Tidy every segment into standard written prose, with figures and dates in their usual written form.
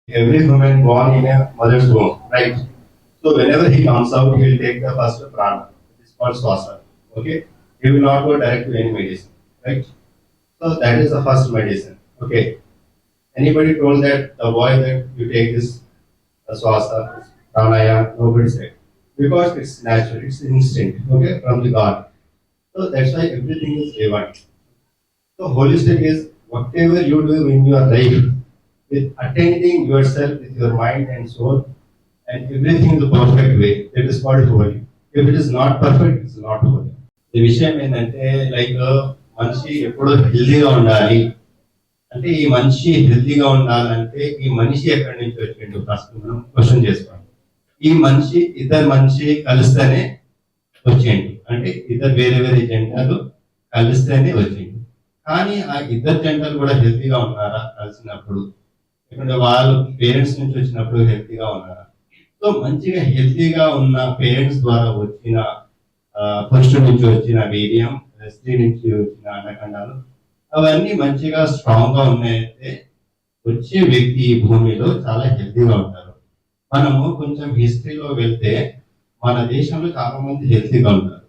Every human born in a mother's womb, right? So whenever he comes out, he will take the first prana. It is called swasa. Okay? He will not go direct to any medicine, right? So that is the first medicine. Okay. Anybody told that the boy that you take this swasa, pranayama, nobody said. Because it's natural, it's instinct, okay, from the God. So that's why everything is divine. So holistic is whatever you do in your life, with attending yourself with your mind and soul, and everything in the perfect way. That is called holy. If it is not perfect, it's not holy. ఈ విషయం ఏంటంటే like మనిషి ఎప్పుడు హెల్దీగా ఉండాలి అంటే ఈ మనిషి హెల్దీగా ఉండాలంటే ఈ మనిషి ఎక్కడి నుంచి వచ్చిండు ఫస్ట్ మనం క్వశ్చన్ చేసుకోవాలి. ఈ మనిషి ఇద్దరు మనిషి కలిస్తేనే వచ్చిండు అంటే ఇద్దరు వేరే వేరే జంటలు కలిస్తేనే వచ్చిండు. కానీ ఆ ఇద్దరు జంటలు కూడా హెల్తీగా ఉన్నారా కలిసినప్పుడు, ఎందుకంటే వాళ్ళు పేరెంట్స్ నుంచి వచ్చినప్పుడు హెల్తీగా ఉన్నారా? సో మంచిగా హెల్తీగా ఉన్న పేరెంట్స్ ద్వారా వచ్చిన పురుషుడి నుంచి వచ్చిన వీర్యం, స్త్రీ నుంచి వచ్చిన అండకండాలు అవన్నీ మంచిగా స్ట్రాంగ్ గా ఉన్నాయంటే వచ్చే వ్యక్తి ఈ భూమిలో చాలా హెల్తీగా ఉంటారు. మనము కొంచెం హిస్టరీలో వెళ్తే మన దేశంలో చాలా మంది హెల్తీగా ఉంటారు.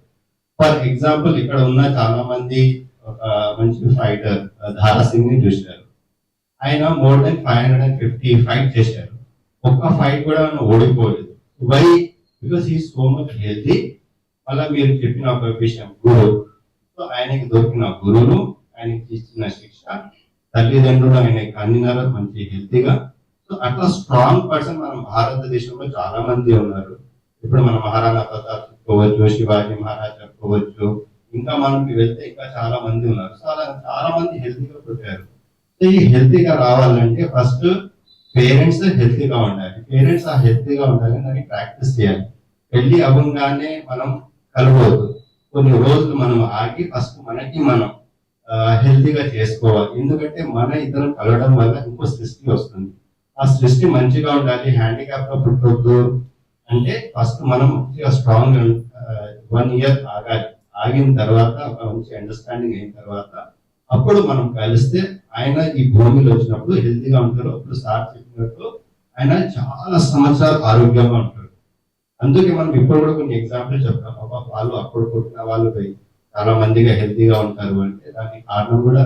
ఫర్ ఎగ్జాంపుల్ ఇక్కడ ఉన్న చాలా మంది ఒక మంచి ఫైటర్ ధారా సింగ్ ని చూశారు. ఆయన మోర్ దెన్ 550 ఫైట్ చేశారు. ఒక్క ఫైట్ కూడా ఆయన ఓడిపోలేదు. వై? బికాస్ ఈ సో మచ్ హెల్తీ. మళ్ళా మీరు చెప్పిన ఒక విషయం గురువు. సో ఆయనకి దొరికిన గురువులు, ఆయనకి ఇచ్చిన శిక్ష, తల్లిదండ్రులు ఆయనకి అందినారు మంచి హెల్తీగా. సో అట్లా స్ట్రాంగ్ పర్సన్ మన భారతదేశంలో చాలా మంది ఉన్నారు. ఇప్పుడు మన మహారాణా ప్రతాప్ చెప్పుకోవచ్చు, శివాజీ మహారాజ్ చెప్పుకోవచ్చు, ఇంకా మనకి వెళ్తే ఇంకా చాలా మంది ఉన్నారు. సో అలా చాలా మంది హెల్తీగా పుట్టారు. సో ఈ హెల్తీగా రావాలంటే ఫస్ట్ పేరెంట్స్ హెల్తీగా ఉండాలి. పేరెంట్స్ ఆ హెల్తీగా ఉండాలి, దాన్ని ప్రాక్టీస్ చేయాలి. పెళ్లి అవ్వగానే మనం కలవద్దు. కొన్ని రోజులు మనం ఆగి ఫస్ట్ మనకి మనం హెల్తీగా చేసుకోవాలి. ఎందుకంటే మన ఇద్దరం కలవడం వల్ల ఇంకో సృష్టి వస్తుంది. ఆ సృష్టి మంచిగా ఉండాలి, హ్యాండిక్యాప్ గా పుట్టొద్దు అంటే ఫస్ట్ మనం మంచిగా స్ట్రాంగ్ 1 ఇయర్ ఆగాలి. ఆగిన తర్వాత ఒక మంచి అండర్స్టాండింగ్ అయిన తర్వాత అప్పుడు మనం కలిస్తే ఆయన ఈ భూమిలో వచ్చినప్పుడు హెల్తీగా ఉంటారు. అప్పుడు సార్ చెప్పినట్టు ఆయన చాలా సంవత్సరాలు ఆరోగ్యంగా ఉంటారు. అందుకే మనం ఇప్పుడు కూడా కొన్ని ఎగ్జాంపుల్ చెప్తాం. వాళ్ళు అప్పుడు పుట్టిన వాళ్ళు చాలా మందిగా హెల్తీగా ఉంటారు అంటే దానికి కారణం కూడా